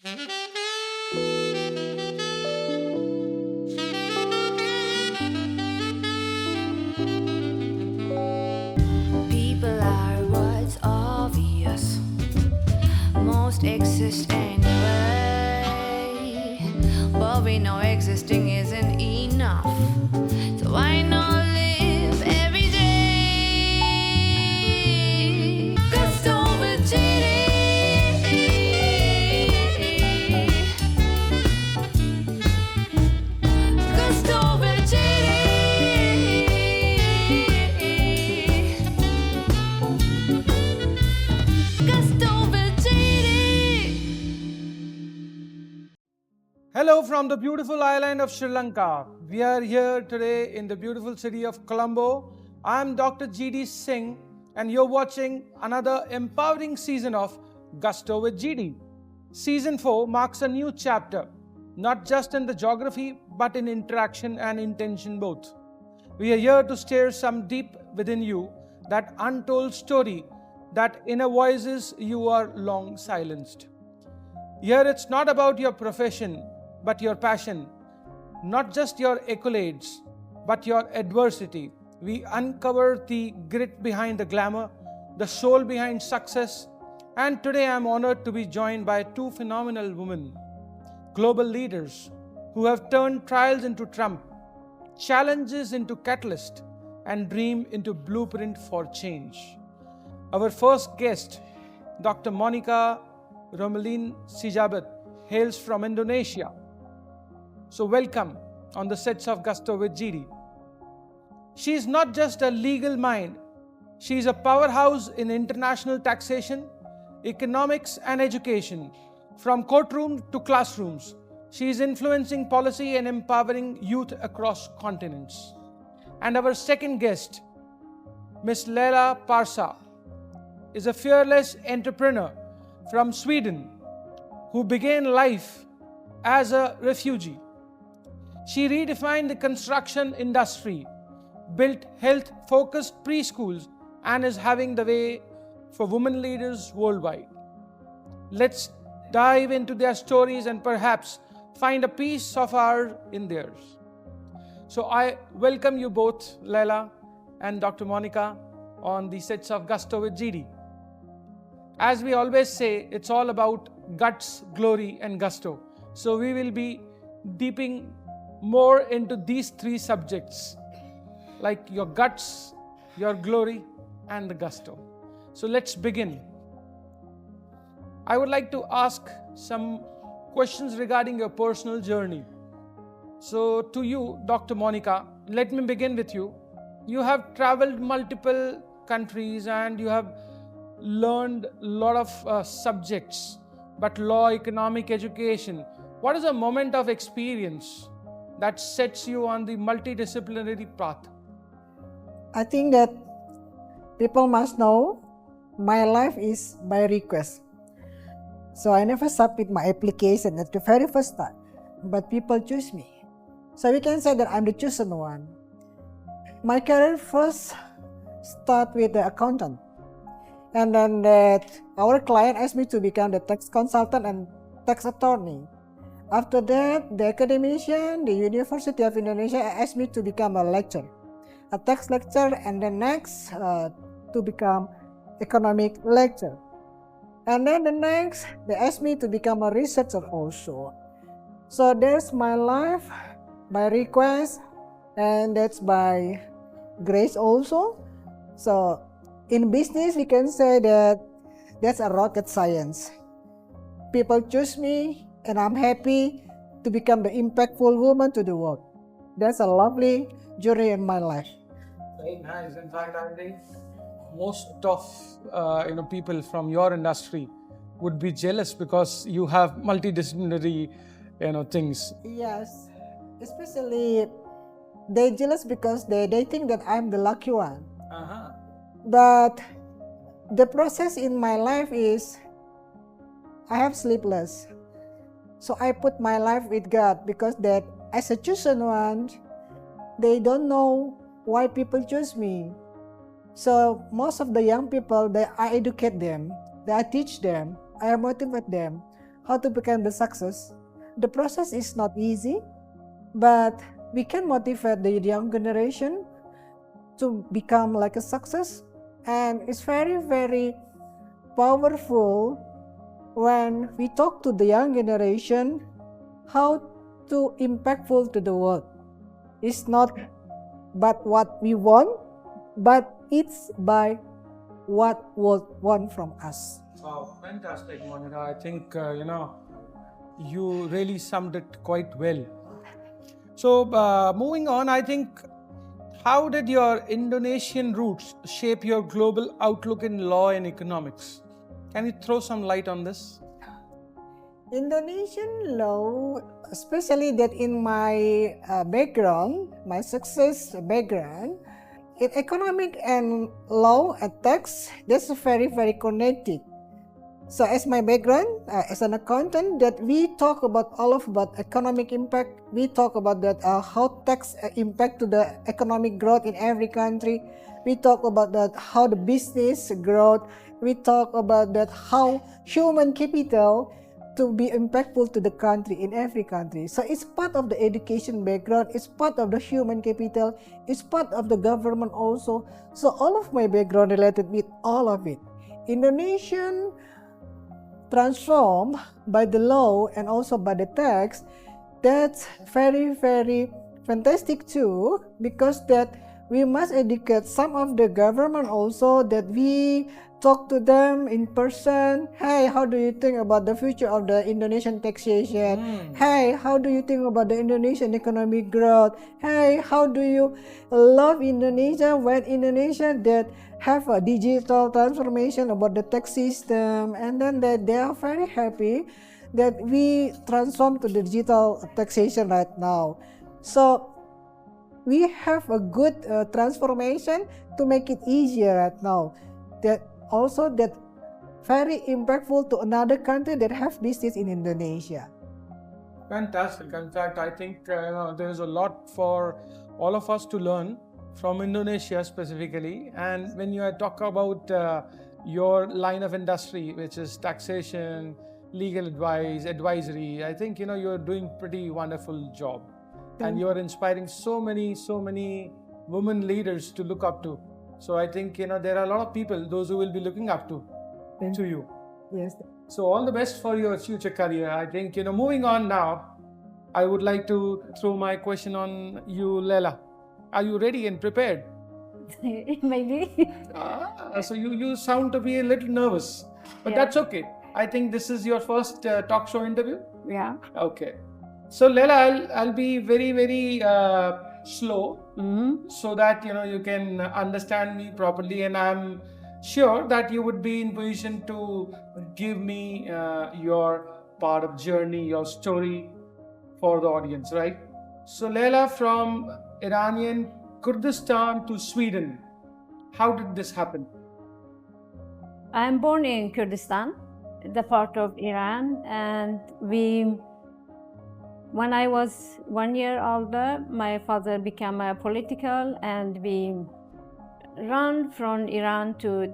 People are what's obvious, most exist anyway. But we know existing isn't enough, so why not live every day? Gusto with GD. Gusto with GD. Gusto with GD. Hello from the beautiful island of Sri Lanka. We are here today in the beautiful city of Colombo. I am Dr. GD Singh and you're watching another empowering season of Gusto with GD. Season 4 marks a new chapter, not just in the geography but in interaction and intention both. We are here to stir some deep within you, that untold story, that inner voices you are long silenced. Here it's not about your profession, but your passion. Not just your accolades, but your adversity. We uncover the grit behind the glamour, the soul behind success. And today I'm honored to be joined by two phenomenal women, global leaders who have turned trials into trump, challenges into catalyst, and dream into blueprint for change. Our first guest, Dr. Monica Romelina Sijabat, hails from Indonesia. So welcome on the sets of Gusto with GD. She is not just a legal mind, she is a powerhouse in international taxation, economics and education. From courtrooms to classrooms, she is influencing policy and empowering youth across continents. And our second guest, Miss Leila Parsa, is a fearless entrepreneur from Sweden who began life as a refugee. She redefined the construction industry, built health-focused preschools, and is having the way for women leaders worldwide. Let's dive into their stories and perhaps find a piece of ours in theirs. So I welcome you both, Leila and Dr. Monica, on the sets of Gusto with GD. As we always say, it's all about guts, glory, and gusto. So we will be deeping more into these three subjects, like your guts, your glory, and the gusto. So let's begin. I would like to ask some questions regarding your personal journey. So to you, Dr. Monica, let me begin with you. You have traveled multiple countries and you have learned a lot of subjects, but law, economic, education. What is a moment of experience that sets you on the multidisciplinary path? I think that people must know my life is by request. So I never submit my application at the very first time, but people choose me. So we can say that I'm the chosen one. My career first start with the accountant. And then that our client asked me to become the tax consultant and tax attorney. After that, the academician, the University of Indonesia asked me to become a lecturer, a tax lecturer, and then next to become economic lecturer. And then the next, they asked me to become a researcher also. So that's my life by request, and that's by grace also. So in business, we can say that that's a rocket science. People choose me, and I'm happy to become the impactful woman to the world. That's a lovely journey in my life. Very nice. In fact, I think most of people from your industry would be jealous because you have multidisciplinary things. Yes, especially they jealous because they think that I'm the lucky one. But the process in my life is I have sleepless. So I put my life with God because that as a chosen one, they don't know why people choose me. So most of the young people, I educate them, I teach them, I motivate them how to become the success. The process is not easy, but we can motivate the young generation to become like a success, and it's very, very powerful when we talk to the young generation how to impactful to the world. It's not but what we want, but it's by what world want from us. Wow, fantastic, Monica. I think, you really summed it quite well. So, moving on, I think, how did your Indonesian roots shape your global outlook in law and economics? Can you throw some light on this? Indonesian law, especially that in my background, my success background, in economic and law and tax, that's very, very connected. So as my background, as an accountant, that we talk about all of about economic impact. We talk about that how tax impact to the economic growth in every country. We talk about that how the business growth. We talk about that how human capital to be impactful to the country in every country. So it's part of the education background. It's part of the human capital. It's part of the government also. So all of my background related with all of it. Indonesian transformed by the law and also by the tax, that's very, very fantastic too, because that we must educate some of the government also, that we talk to them in person. Hey, how do you think about the future of the Indonesian taxation? Hey, how do you think about the Indonesian economic growth? Hey, how do you love Indonesia when Indonesia that have a digital transformation about the tax system, and then that they are very happy that we transform to the digital taxation right now. So we have a good transformation to make it easier right now. That also that very impactful to another country that have business in Indonesia. Fantastic. In fact, I think there is a lot for all of us to learn from Indonesia specifically. And when you talk about your line of industry, which is taxation, legal advice, advisory, I think you're doing pretty wonderful job, and you're inspiring so many women leaders to look up to. So I think there are a lot of people, those who will be looking up to you. Yes. So all the best for your future career. I think moving on now, I would like to throw my question on you, Leila. Are you ready and prepared? Maybe. So you sound to be a little nervous, but that's okay. I think this is your first talk show interview. Yeah. Okay. So Leila, I'll be very, very slow, so that you can understand me properly, and I'm sure that you would be in position to give me your part of journey, your story for the audience, right? So Leila, from Iranian Kurdistan to Sweden, how did this happen? I'm born in Kurdistan, the part of Iran, and when I was 1 year older, my father became political, and we ran from Iran to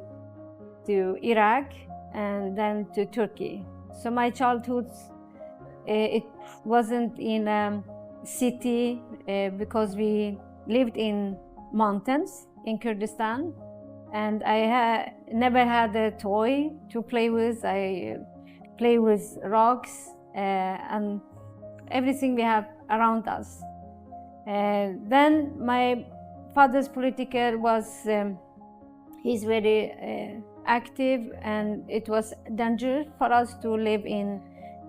Iraq and then to Turkey. So my childhood, it wasn't in a city because we lived in mountains in Kurdistan, and I never had a toy to play with. I play with rocks and everything we have around us. Then my father's political was, he's very active, and it was dangerous for us to live in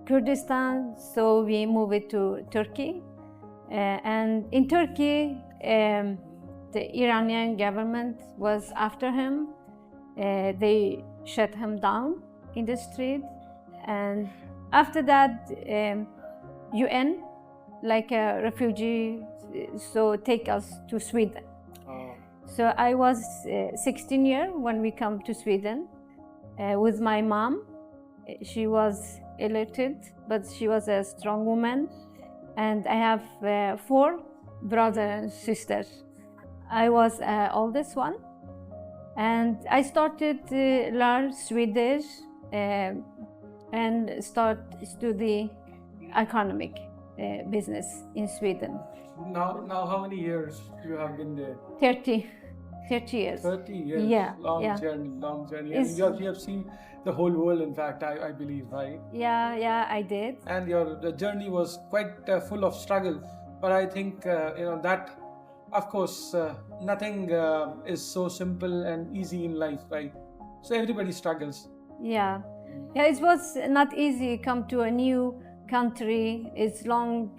Kurdistan, so we moved to Turkey. And in Turkey, the Iranian government was after him. They shut him down in the street, and after that, UN, like a refugee, so take us to Sweden. So I was 16 years when we come to Sweden with my mom. She was illiterate, but she was a strong woman. And I have 4 brothers and sisters. I was oldest one. And I started to learn Swedish and start study economic business in Sweden. Now, how many years you have been there? 30 years. 30 years. Yeah, Long yeah. journey, long journey. It's- And you have seen the whole world, in fact, I believe, right? Yeah, I did. And the journey was quite full of struggle. But I think, that, of course, nothing is so simple and easy in life, right? So everybody struggles. Yeah, it was not easy come to a new country. It's long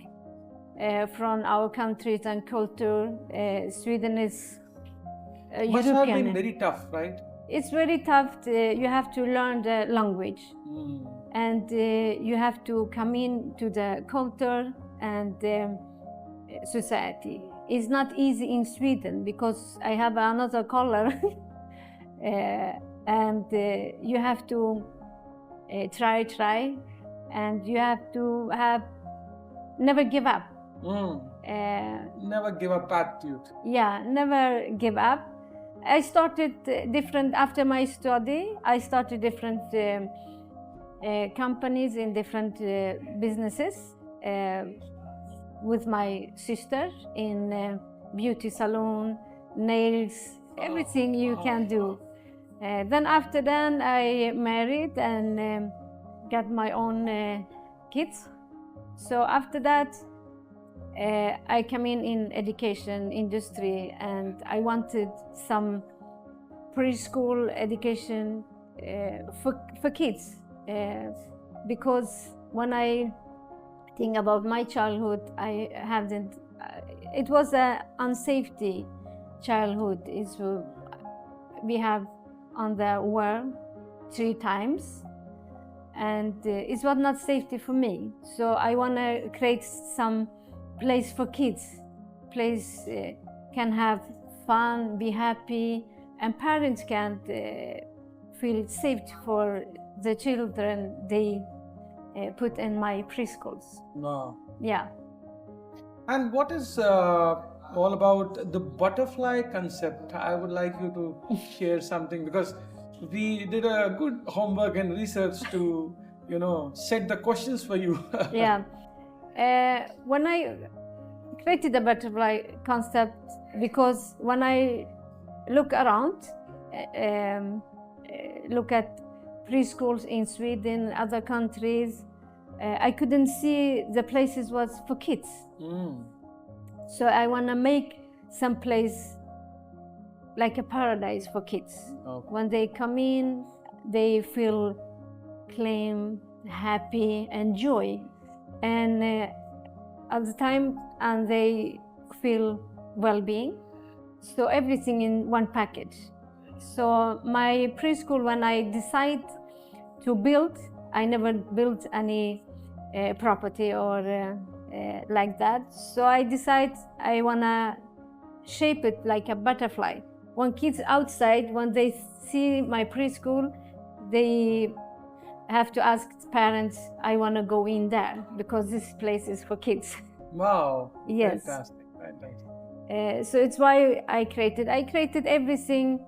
from our countries and culture. Sweden is Must have been European. very tough, right? It's very tough. You have to learn the language, and you have to come into the culture and society. It's not easy in Sweden because I have another color, and you have to try, and you have to never give up. Never give up attitude. Yeah, never give up. I started different after my study. I started different companies in different businesses with my sister in beauty salon, nails, everything you can do. Then after that, I married and got my own kids. So after that, I came in education industry, and I wanted some preschool education for kids because when I think about my childhood, I haven't. It was a unsafety childhood. We have on the war 3 times, and it was not safety for me. So I want to create some place for kids, place can have fun, be happy, and parents can feel safe for the children they put in my preschools. Wow. Yeah. And what is all about the butterfly concept? I would like you to share something, because we did a good homework and research to, set the questions for you. Yeah. When I created the butterfly concept, because when I look around, look at preschools in Sweden, other countries, I couldn't see the places was for kids. So I want to make some place like a paradise for kids. Okay. When they come in, they feel clean, happy, and joy, and at the time, and they feel well-being. So everything in one package. So my preschool, when I decide to build, I never built any property or like that. So I decide I wanna shape it like a butterfly. When kids outside, when they see my preschool, they have to ask parents, I wanna go in there because this place is for kids. Wow. Yes. Fantastic. So it's why I created everything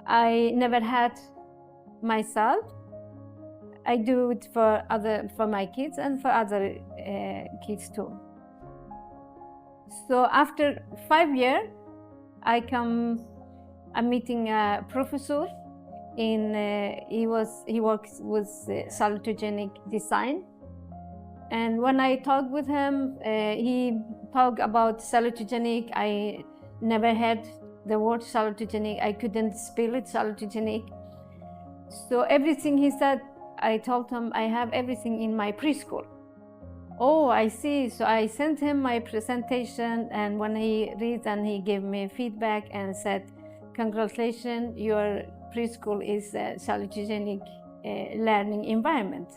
I never had myself. I do it for my kids and for other kids too. So after 5 years, I'm meeting a professor he works with salutogenic design. And when I talked with him, he talked about salutogenic. I never heard the word salutogenic. I couldn't spell it, salutogenic. So everything he said, I told him I have everything in my preschool. Oh, I see. So I sent him my presentation, and when he read, and he gave me feedback and said, congratulations, your preschool is a salutogenic learning environment.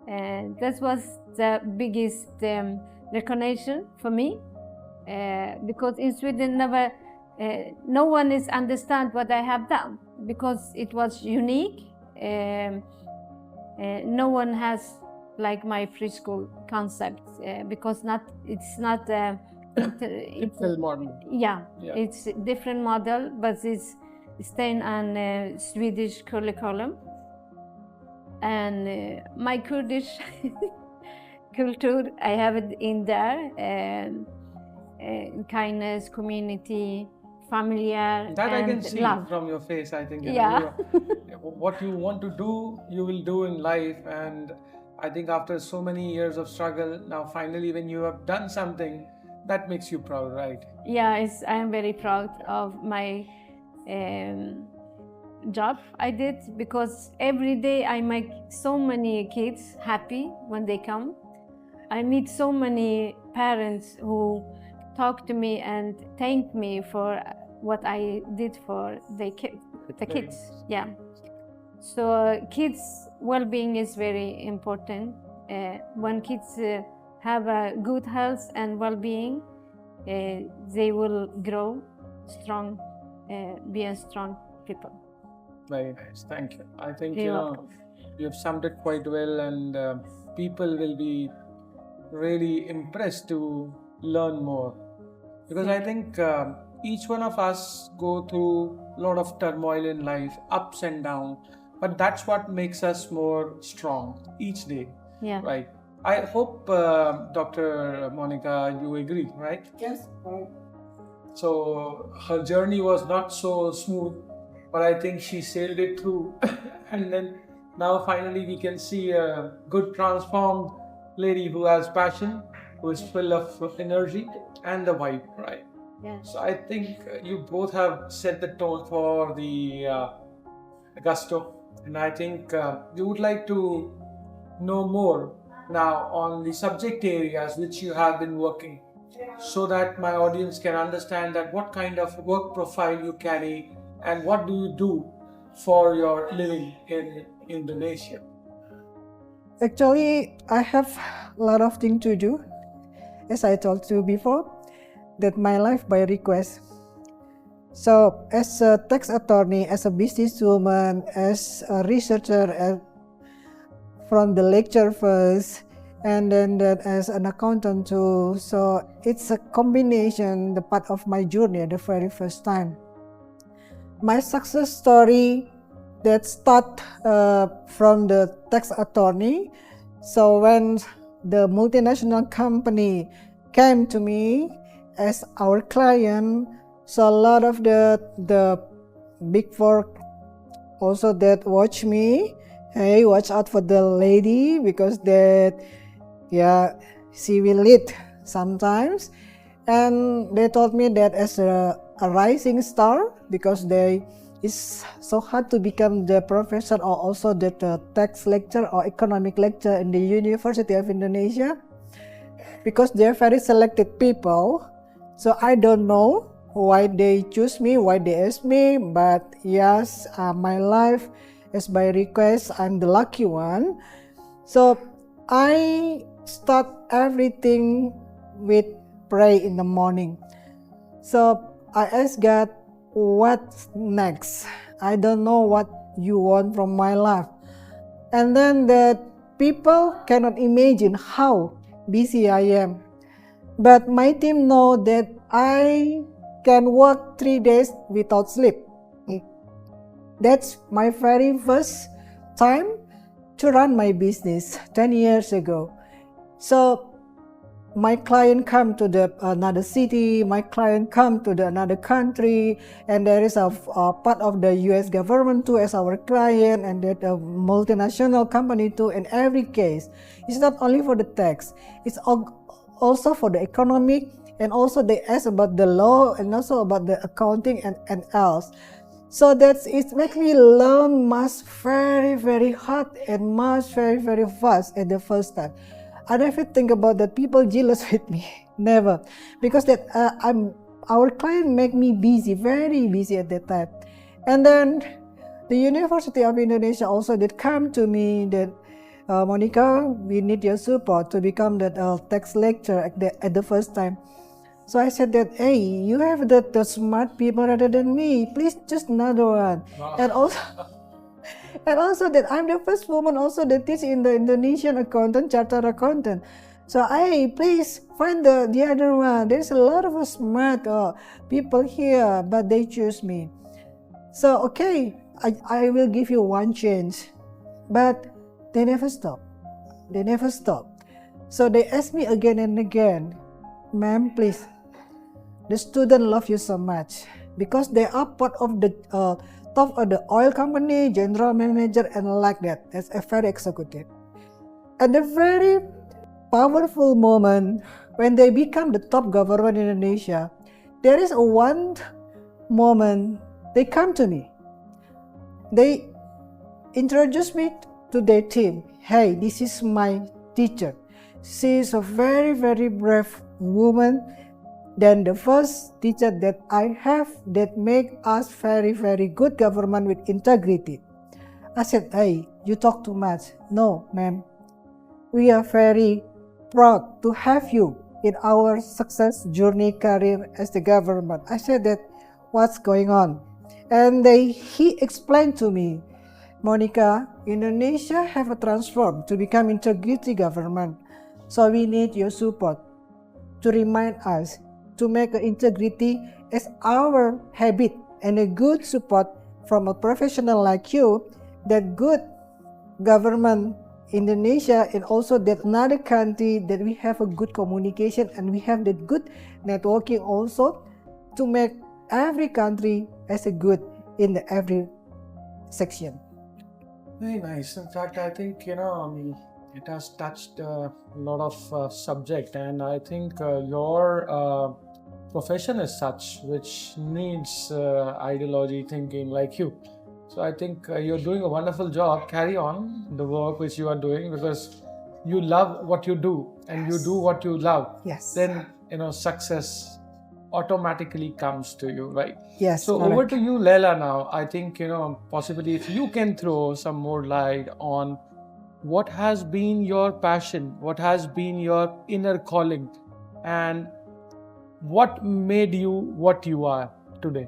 And that was the biggest recognition for me, because in Sweden no one is understand what I have done, because it was unique. No one has like my preschool concept, because it's not It's modern. yeah, Yeah. it's a different model, but it's staying on Swedish curriculum. and my Kurdish culture, I have it in there, and kindness, community, familiar, That I and can see love. from your face. I think Yeah. what you want to do, you will do in life. And I think after so many years of struggle, now finally when you have done something, that makes you proud, right? Yeah, I am very proud of my job I did, because every day I make so many kids happy when they come. I meet so many parents who talk to me and thank me for what I did for the kids. Yeah. So kids' well-being is very important. When kids have a good health and well-being, they will grow strong, be a strong people. Very nice. Thank you. I think You're welcome. you have summed it quite well, and people will be really impressed to learn more, because I think each one of us go through a lot of turmoil in life, ups and downs, but that's what makes us more strong each day. Yeah. Right. I hope Dr. Monica, you agree, right? Yes. So her journey was not so smooth, but I think she sailed it through. And then now finally we can see a good transformed lady who has passion, who is full of energy and the vibe, right? Yeah. So I think you both have set the tone for the gusto, and I think we would like to know more now on the subject areas which you have been working, so that my audience can understand that what kind of work profile you carry and what do you do for your living in Indonesia. Actually, I have a lot of things to do. As I told you before, that my life by request. So, as a tax attorney, as a businesswoman, as a researcher, from the lecture first, and then that as an accountant too. So it's a combination, the part of my journey at the very first time. My success story that start from the tax attorney. So when the multinational company came to me as our client, so a lot of the big four also that watch me. Hey, watch out for the lady, because that, yeah, she will lead sometimes. And they told me that as a rising star, because it's so hard to become the professor or also the tax lecturer or economic lecturer in the University of Indonesia, because they're very selected people. So I don't know why they choose me, why they ask me, but yes, my life is by request. I'm the lucky one. So I start everything with pray in the morning. So I ask God, what's next? I don't know what you want from my life. And then that people cannot imagine how busy I am. But my team know that I can work 3 days without sleep. That's my very first time to run my business 10 years ago. So my client come to another city, my client come to another country, and there is a part of the US government too as our client, and that a multinational company too. In every case, it's not only for the tax, it's also for the economic, and also they ask about the law and also about the accounting and else. So it makes me learn much very, very hard and much very, very fast at the first time. I never think about that people jealous with me, never, because that our client make me busy, very busy at that time. And then the University of Indonesia also did come to me that Monica, we need your support to become that tax lecturer at the first time. So I said that, hey, you have the smart people rather than me. Please choose another one. Wow. And also that I'm the first woman also that teach in the Indonesian accountant, chartered accountant. So hey, please find the other one. There's a lot of smart people here, but they choose me. So okay, I will give you one chance. But they never stop. They never stop. So they ask me again and again, ma'am, please, the student love you so much because they are part of the top of the oil company, general manager, and like that. That's a very executive. And the very powerful moment when they become the top government in Indonesia, there is one moment they come to me. They introduce me to their team. Hey, this is my teacher. She is a very, very brave woman. Then the first teacher that I have that make us very, very good government with integrity. I said, hey, you talk too much. No, ma'am. We are very proud to have you in our success journey career as the government. I said that, what's going on? And he explained to me, Monica, Indonesia have a transform to become integrity government. So we need your support to remind us to make integrity as our habit and a good support from a professional like you, that good government Indonesia and also that another country that we have a good communication and we have that good networking also to make every country as a good in every section. Very nice. In fact, I think, it has touched a lot of subject, and I think your profession is such which needs ideology thinking like you. So I think you're doing a wonderful job. Carry on the work which you are doing because you love what you do and you do what you love. Yes. Then, success automatically comes to you, right? Yes. So correct. over to you, Leila, now. I think, possibly if you can throw some more light on what has been your passion, what has been your inner calling, and what made you what you are today?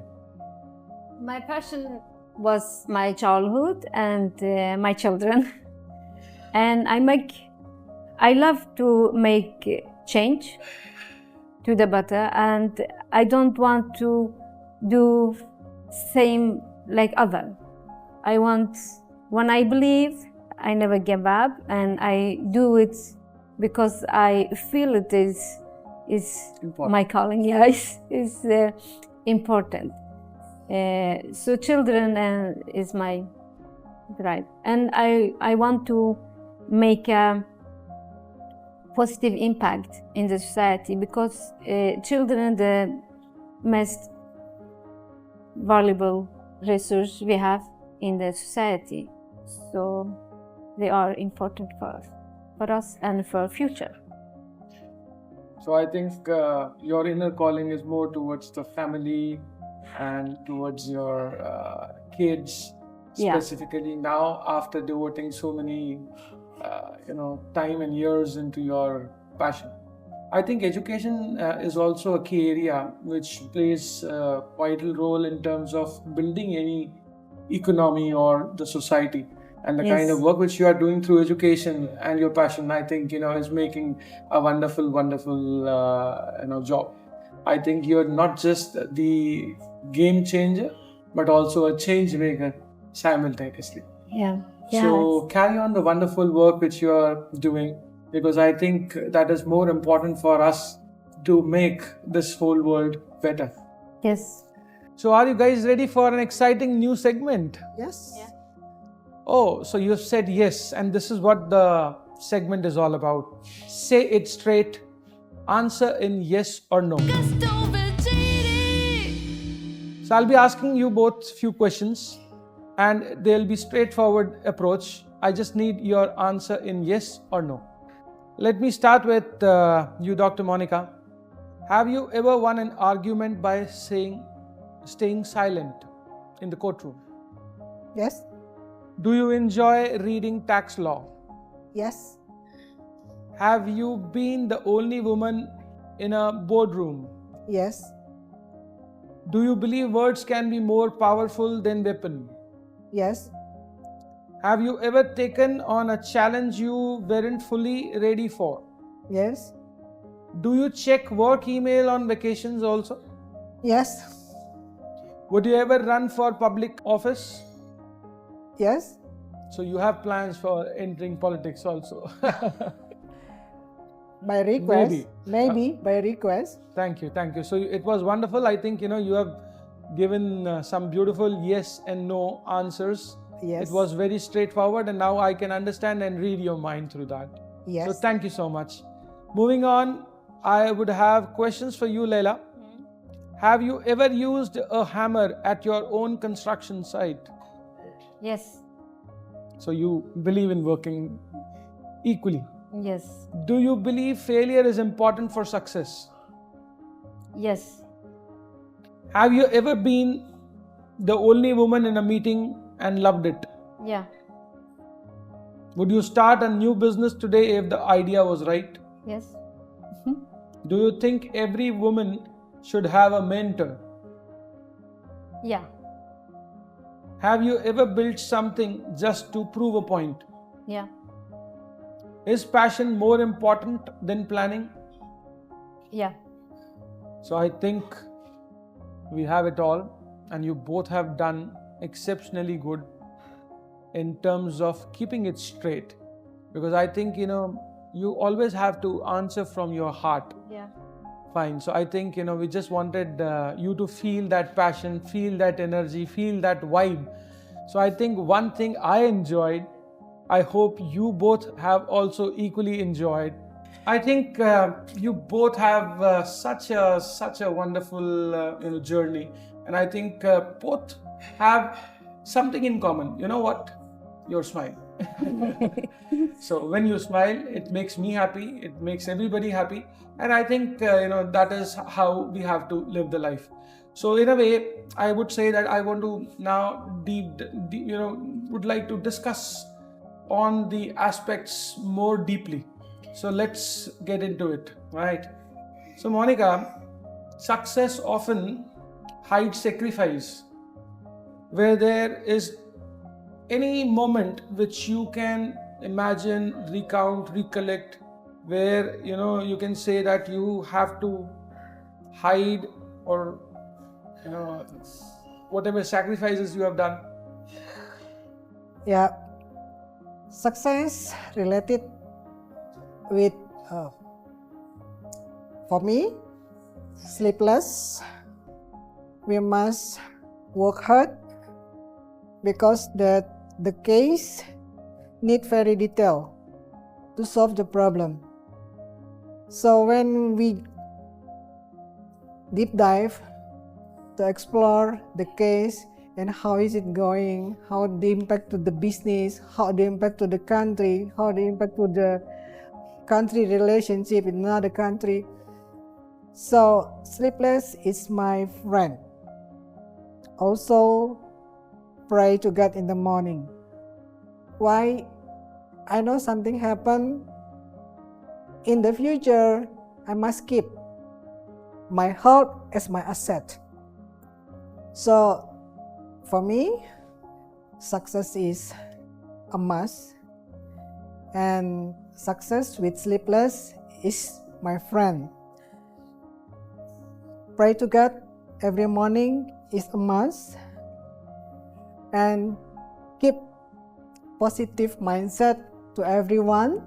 My passion was my childhood and my children. And I love to make change to the better, and I don't want to do same like other. I want, when I believe, I never give up, and I do it because I feel it is Important. my calling. Yeah, is important. So children is my drive, and I want to make a positive impact in the society because children are the most valuable resource we have in the society. So they are important for us and for future. So I think your inner calling is more towards the family and towards your kids, Yeah. specifically now after devoting so many time and years into your passion. I think education is also a key area which plays a vital role in terms of building any economy or the society. And the kind Yes. of work which you are doing through education and your passion, I think, is making a wonderful, wonderful, job. I think you're not just the game changer, but also a change maker simultaneously. Yeah. So carry on the wonderful work which you are doing, because I think that is more important for us to make this whole world better. Yes. So are you guys ready for an exciting new segment? Yes. Yeah. Oh, so you have said yes, and this is what the segment is all about. Say it straight, answer in yes or no. So I'll be asking you both few questions, and they'll be straightforward approach. I just need your answer in yes or no. Let me start with you, Dr. Monica. Have you ever won an argument by staying silent in the courtroom? Yes. Do you enjoy reading tax law? Yes. Have you been the only woman in a boardroom? Yes. Do you believe words can be more powerful than weapon? Yes. Have you ever taken on a challenge you weren't fully ready for? Yes. Do you check work email on vacations also? Yes. Would you ever run for public office? Yes. So you have plans for entering politics also. By request, Maybe. maybe by request. Thank you, thank you. So it was wonderful. I think you have given some beautiful yes and no answers. Yes. It was very straightforward, and now I can understand and read your mind through that. Yes. So thank you so much. Moving on, I would have questions for you, Leila. Have you ever used a hammer at your own construction site? Yes. So you believe in working equally. Yes. Do you believe failure is important for success? Yes. Have you ever been the only woman in a meeting and loved it? Yeah. Would you start a new business today if the idea was right? Yes. Do you think every woman should have a mentor? Yeah. Have you ever built something just to prove a point? Yeah. Is passion more important than planning? Yeah. So I think we have it all, and you both have done exceptionally good in terms of keeping it straight, because I think you always have to answer from your heart. Yeah. Fine. So I think we just wanted you to feel that passion, feel that energy, feel that vibe. So I think one thing I enjoyed, I hope you both have also equally enjoyed. I think you both have such a wonderful journey, and I think both have something in common. You know what? Your smile. So when you smile, it makes me happy, it makes everybody happy, and I think that is how we have to live the life. So in a way, I would say that I want to now would like to discuss on the aspects more deeply. So let's get into it, right? So Monica, success often hides sacrifice. Where there is any moment which you can imagine, recount, recollect, where you can say that you have to hide, or whatever sacrifices you have done? Yeah. Success related with, for me, sleepless. We must work hard because the case need very detail to solve the problem. So when we deep dive to explore the case and how is it going, how the impact to the business, how the impact to the country, how the impact to the country relationship in another country. So sleepless is my friend. Also pray to God in the morning. Why? I know something happened in the future. I must keep my health as my asset. So for me, success is a must, and success with sleepless is my friend. Pray to God every morning is a must, and keep positive mindset to everyone.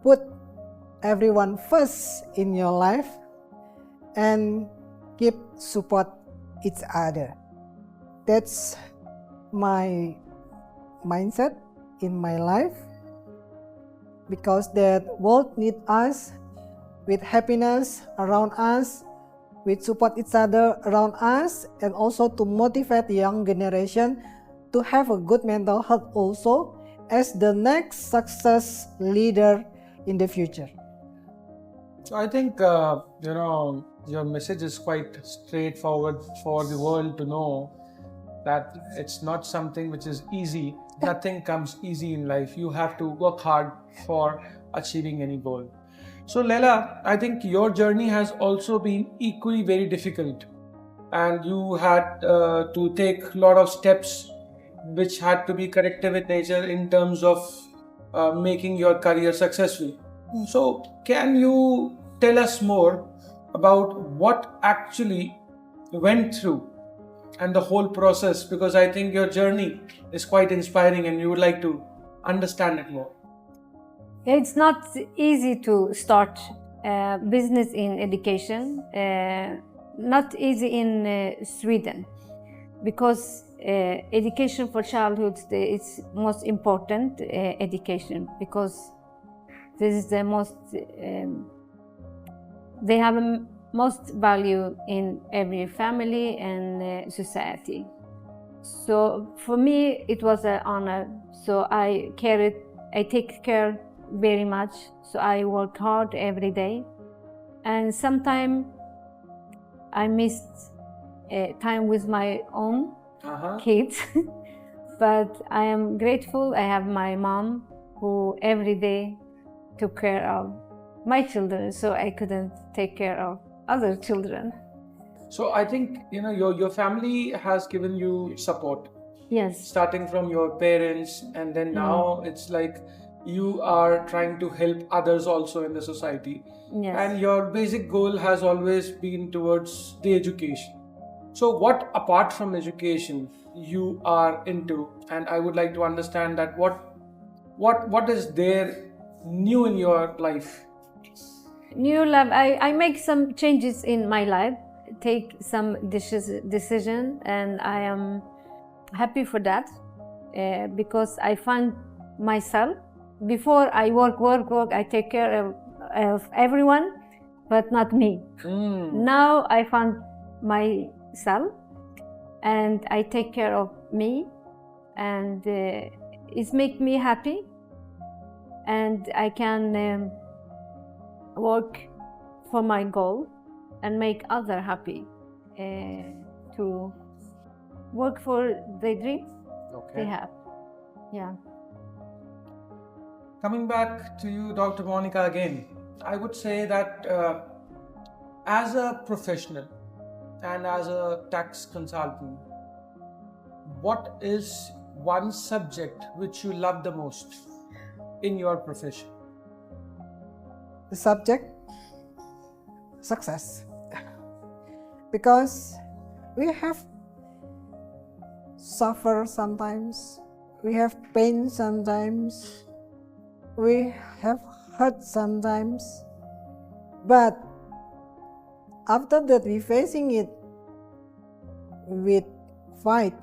Put everyone first in your life, and keep support each other. That's my mindset in my life, because the world needs us with happiness around us, with support each other around us, and also to motivate the young generation to have a good mental health also as the next success leader in the future. So I think your message is quite straightforward for the world to know that it's not something which is easy. Nothing comes easy in life. You have to work hard for achieving any goal. So Leila, I think your journey has also been equally very difficult, and you had to take a lot of steps which had to be corrective in nature in terms of making your career successful. So can you tell us more about what actually went through and the whole process, because I think your journey is quite inspiring and you would like to understand it more. It's not easy to start business in education, not easy in Sweden, because education for childhood is most important education, because this is the most, they have a most value in every family and society. So for me, it was an honor. So I take care very much. So I work hard every day. And sometimes I missed time with my own kids. But I am grateful. I have my mom who every day took care of my children, so I couldn't take care of other children. So I think, your family has given you support, Yes. starting from your parents, and then now it's like you are trying to help others also in the society. Yes. And your basic goal has always been towards the education. So what apart from education you are into? And I would like to understand that what is there new in your life? New life, I make some changes in my life, take some decision, and I am happy for that because I find myself. Before I work, I take care of everyone, but not me. Now I found myself and I take care of me, and it makes me happy, and I can work for my goal and make others happy to work for the dreams they have. Yeah. Coming back to you, Dr. Monica, again, I would say that as a professional and as a tax consultant, what is one subject which you love the most in your profession? The subject, success. Because we have suffer sometimes, we have pain sometimes, we have hurt sometimes, but after that we facing it with fight,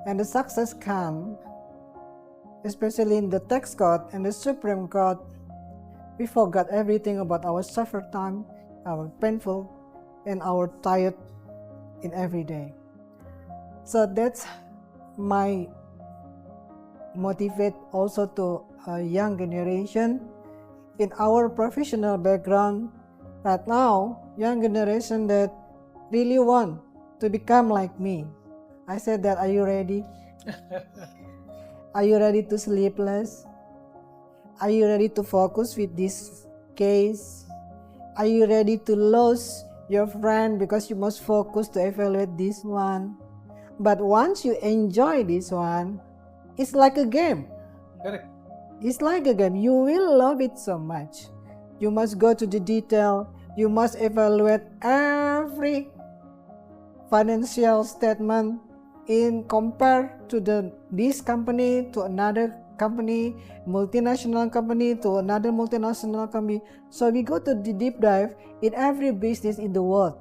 and the success come, especially in the tax court and the Supreme Court. We forgot everything about our suffer time, our painful, and our tired in every day. So that's my motivate also to a young generation in our professional background. Right now, young generation that really want to become like me. I said that, are you ready? Are you ready to sleep less? Are you ready to focus with this case? Are you ready to lose your friend because you must focus to evaluate this one? But once you enjoy this one, it's like a game. Correct. It's like a game. You will love it so much. You must go to the detail. You must evaluate every financial statement in compare to this company to another company, multinational company to another multinational company. So we go to the deep dive in every business in the world.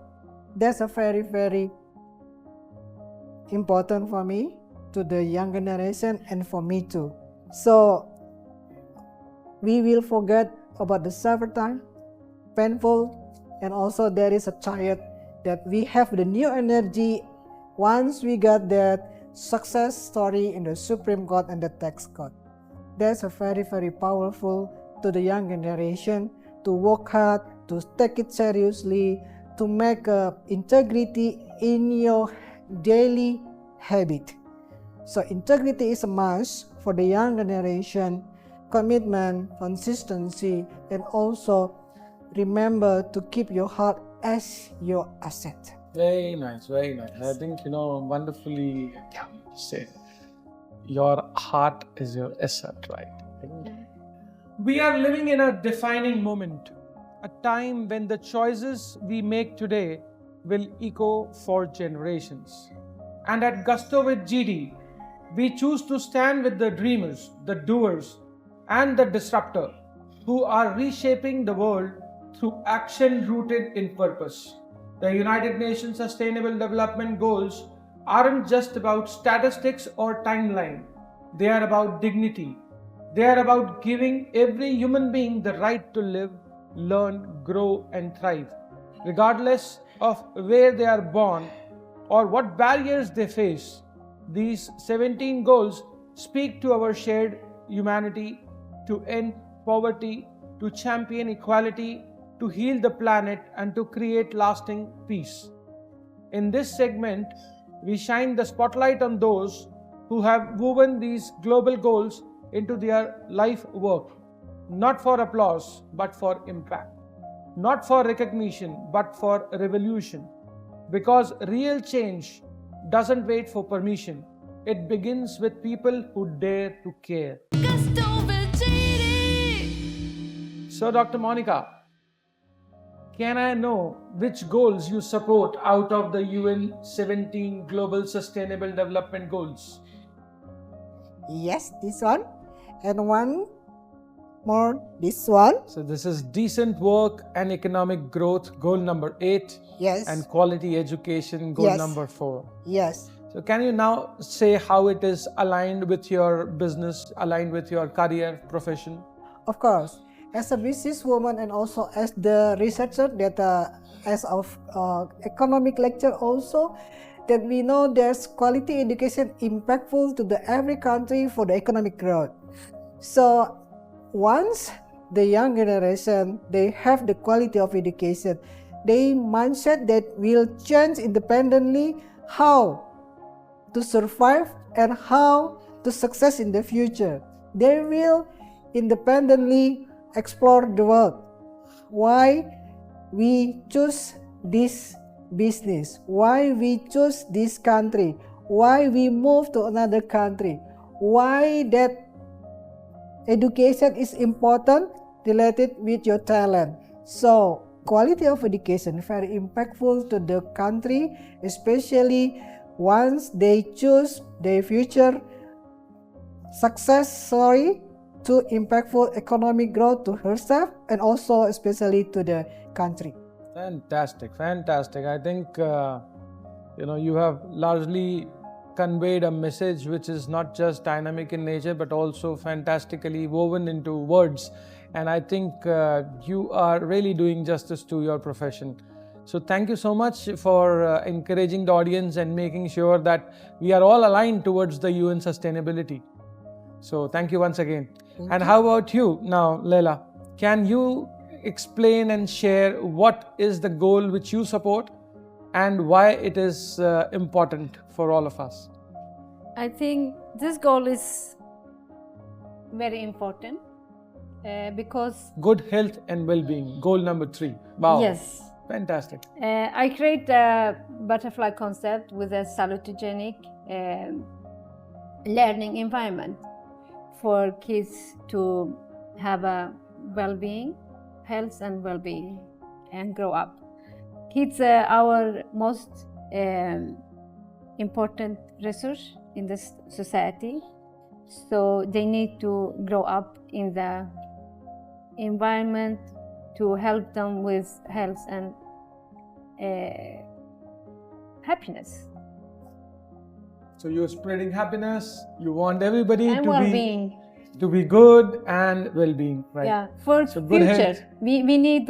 That's a very, very important for me, to the young generation, and for me too. So we will forget about the suffer time, painful, and also there is a tired, that we have the new energy once we got that success story in the Supreme Court and the tax court. That's a very, very powerful to the young generation to work hard, to take it seriously, to make integrity in your daily habit. So integrity is a must for the young generation. Commitment, consistency, and also remember to keep your heart as your asset. Very nice, very nice. I think, wonderfully said. Your heart is your asset, right? We are living in a defining moment, a time when the choices we make today will echo for generations. And at Gusto with GD, we choose to stand with the dreamers, the doers, and the disruptor who are reshaping the world through action rooted in purpose. The United Nations Sustainable Development Goals aren't just about statistics or timeline. They are about dignity. They are about giving every human being the right to live, learn, grow, and thrive, regardless of where they are born or what barriers they face. These 17 goals speak to our shared humanity, to end poverty, to champion equality, to heal the planet, and to create lasting peace. In this segment, we shine the spotlight on those who have woven these global goals into their life work, not for applause, but for impact, not for recognition, but for revolution. Because real change doesn't wait for permission. It begins with people who dare to care. So, Dr. Monica, can I know which goals you support out of the UN 17 Global Sustainable Development Goals? Yes, this one. And one more, this one. So this is decent work and economic growth, goal number 8. Yes. And quality education, goal Yes. number 4. Yes. So can you now say how it is aligned with your business, aligned with your career, profession? Of course, as a businesswoman and also as the researcher that as of economic lecture also, that we know there's quality education impactful to the every country for the economic growth. So once the young generation, they have the quality of education, they mindset that will change independently how to survive and how to success in the future. They will independently explore the world. Why we choose this business, why we choose this country, why we move to another country, why that education is important related with your talent. So quality of education very impactful to the country, especially once they choose their future success story to impactful economic growth to herself and also especially to the country. Fantastic, fantastic. I think you have largely conveyed a message which is not just dynamic in nature but also fantastically woven into words, and I think you are really doing justice to your profession. So thank you so much for encouraging the audience and making sure that we are all aligned towards the UN sustainability. So thank you once again. And how about you now, Leila? Can you explain and share what is the goal which you support and why it is important for all of us? I think this goal is very important because Good health and well-being, goal number 3. Wow. yes, Fantastic. I create a butterfly concept with a salutogenic learning environment for kids to have a well-being, health and well-being, and grow up. Kids are our most important resource in this society, so they need to grow up in the environment to help them with health and happiness. So you're spreading happiness, you want everybody And well-being. to be good and well-being, right? Yeah, for So good future. health. We need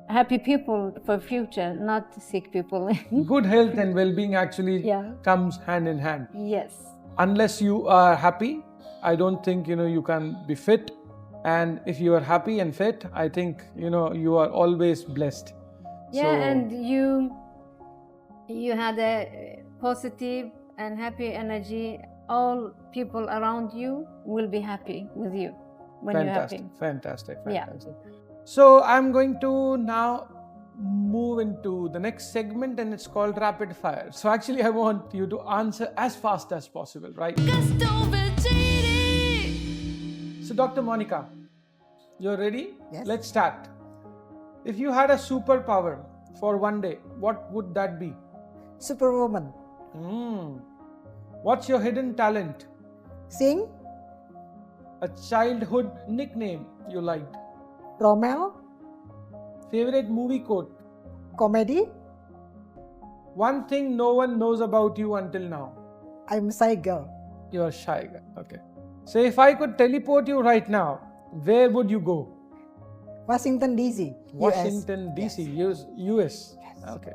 happy people for future, not sick people. Good health and well-being actually Yeah. comes hand in hand. Yes. Unless you are happy, I don't think you can be fit. And if you are happy and fit, I think you are always blessed. Yeah, So, and you had a positive and happy energy. All people around you will be happy with you when you're happy. Fantastic. Yeah. So I'm going to now move into the next segment, and it's called rapid fire. So actually I want you to answer as fast as possible, right? So Dr. Monica, you're ready? Yes. Let's start. If you had a superpower for one day, what would that be? Superwoman. What's your hidden talent? Singh, A childhood nickname you liked? Romel, Favorite movie quote? comedy. One thing no one knows about you until now? I'm shy girl. You're a shy guy. Okay. So if I could teleport you right now, where would you go? Washington DC, Washington US. DC, US. Okay.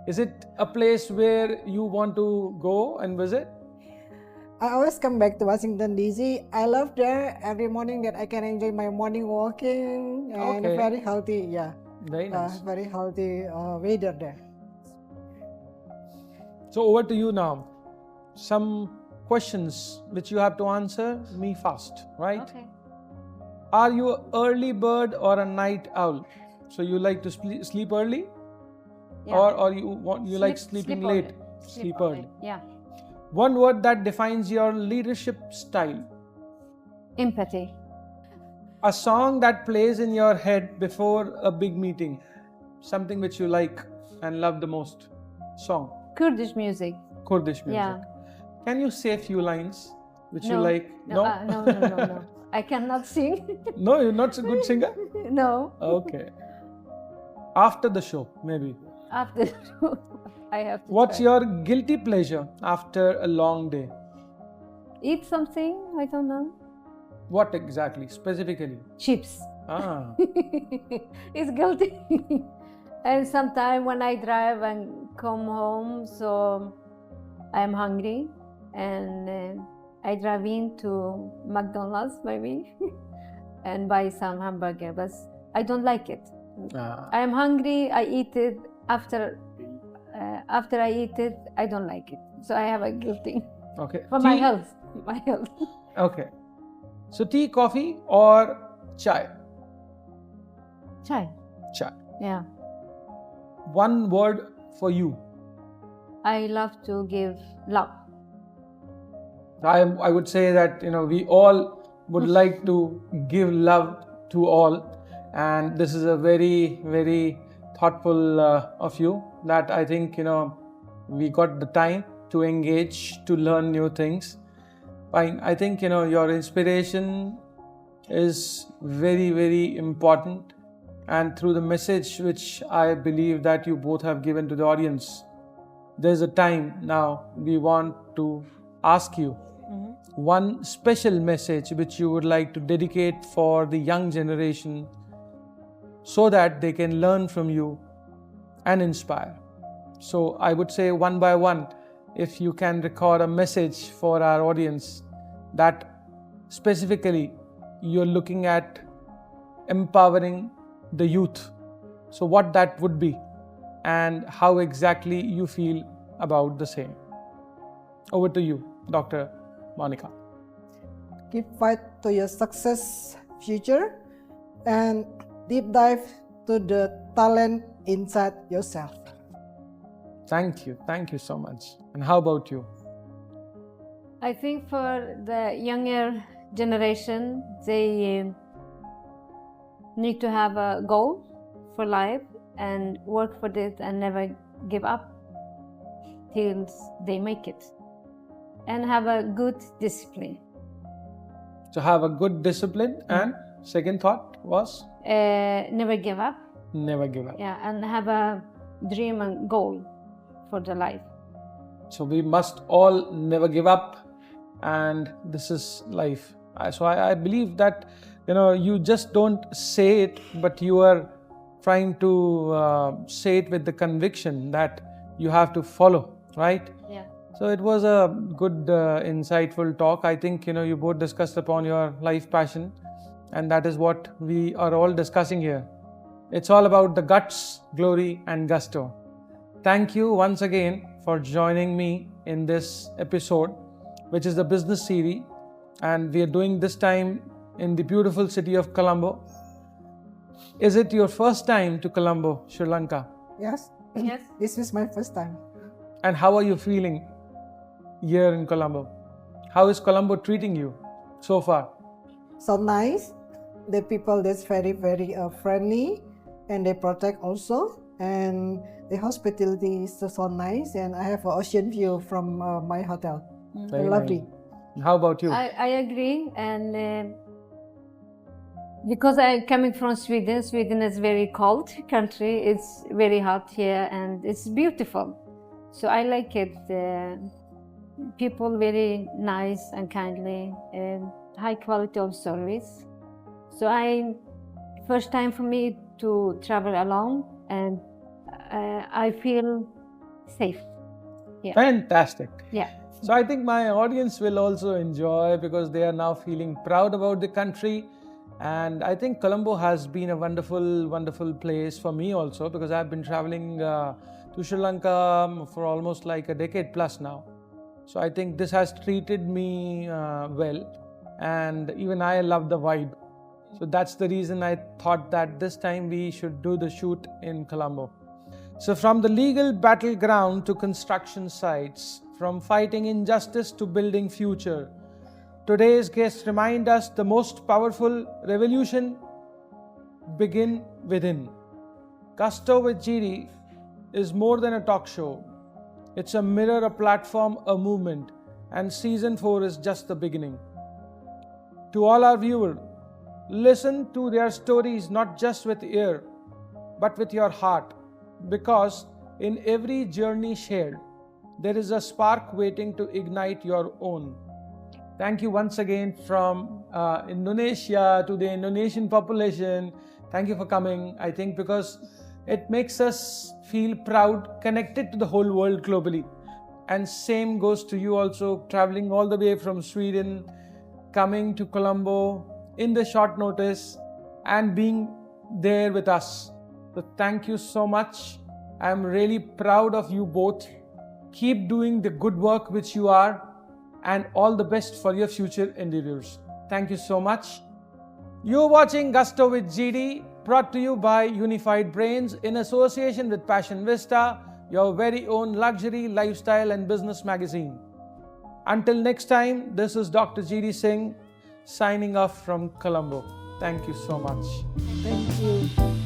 Is it a place where you want to go and visit? I always come back to Washington DC. I love there every morning that I can enjoy my morning walking and Okay. very healthy. Yeah, Very nice. very healthy weather there. So over to you now. Some questions which you have to answer me fast, right? Okay. Are you an early bird or a night owl? So you like to sleep early, Yeah. or you like sleeping sleep late? early. Sleep early. Yeah. One word that defines your leadership style. Empathy. A song that plays in your head before a big meeting. Something which you like and love the most. Song. Kurdish music. Kurdish music. Yeah. Can you say a few lines which you No. like? No. No. I cannot sing. No, you're not a good singer? No. Okay. After the show, maybe. After I have to What's try. your guilty pleasure after a long day? Eat something? I don't know. What exactly, specifically? Chips. Ah, It's guilty. And sometimes when I drive and come home, so I'm hungry, and I drive into McDonald's maybe and buy some hamburger, but I don't like it. I'm hungry. I eat it after. After I eat it, I don't like it. So I have a guilty okay. for my health. My health. Okay. So tea, coffee, or chai? Chai. Chai. Yeah. One word for you. I love to give love. I would say that we all would like to give love to all, and this is a very, very thoughtful of you, that I think we got the time to engage, to learn new things. I think your inspiration is very, very important, and through the message which I believe that you both have given to the audience, there's a time now we want to ask you one special message which you would like to dedicate for the young generation, so that they can learn from you and inspire. So I would say, one by one, if you can record a message for our audience that specifically you're looking at empowering the youth. So what that would be and how exactly you feel about the same. Over to you, Dr. Monica. Keep fight to your success future and deep dive to the talent inside yourself. Thank you. Thank you so much. And how about you? I think for the younger generation, they need to have a goal for life and work for this and never give up till they make it. And have a good discipline. So have a good discipline, and second thought was Never give up. never give up. Yeah, and have a dream and goal for the life. So we must all never give up, and this is life. So I believe that you just don't say it, but you are trying to say it with the conviction that you have to follow, right? Yeah. So it was a good, insightful talk. I think you both discussed upon your life passion, and that is what we are all discussing here. It's all about the guts, glory, and gusto. Thank you once again for joining me in this episode, which is the business series, and we are doing this time in the beautiful city of Colombo. Is it your first time to Colombo, Sri Lanka? Yes? Yes. This is my first time. And how are you feeling here in Colombo? How is Colombo treating you so far? So nice. The people that's very, very friendly, and they protect also. and the hospitality is so nice, and I have an ocean view from my hotel. Very Lovely. nice. How about you? I agree, and because I'm coming from Sweden, Sweden is very cold country. It's very hot here, and it's beautiful. So I like it. People very nice and kindly, and high quality of service. So first time for me to travel alone, and I feel safe. Yeah. Fantastic. Yeah. So I think my audience will also enjoy because they are now feeling proud about the country. And I think Colombo has been a wonderful, wonderful place for me also, because I've been traveling to Sri Lanka for almost like a decade plus now. So I think this has treated me well, and even I love the vibe. So that's the reason I thought that this time we should do the shoot in Colombo. So from the legal battleground to construction sites, from fighting injustice to building future, today's guests remind us the most powerful revolution begin within. Gusto with GD is more than a talk show. It's a mirror, a platform, a movement, and season 4 is just the beginning. To all our viewers, listen to their stories not just with ear, but with your heart, because in every journey shared, there is a spark waiting to ignite your own. Thank you once again from Indonesia to the Indonesian population. Thank you for coming. I think because it makes us feel proud, connected to the whole world globally. And same goes to you also, traveling all the way from Sweden, coming to Colombo in the short notice and being there with us. So thank you so much. I'm really proud of you both. Keep doing the good work which you are, and all the best for your future endeavors. Thank you so much. You're watching Gusto with GD, brought to you by Unified Brainz in association with Passion Vista, your very own luxury, lifestyle and business magazine. Until next time, this is Dr. GD Singh signing off from Colombo. Thank you so much. Thank you.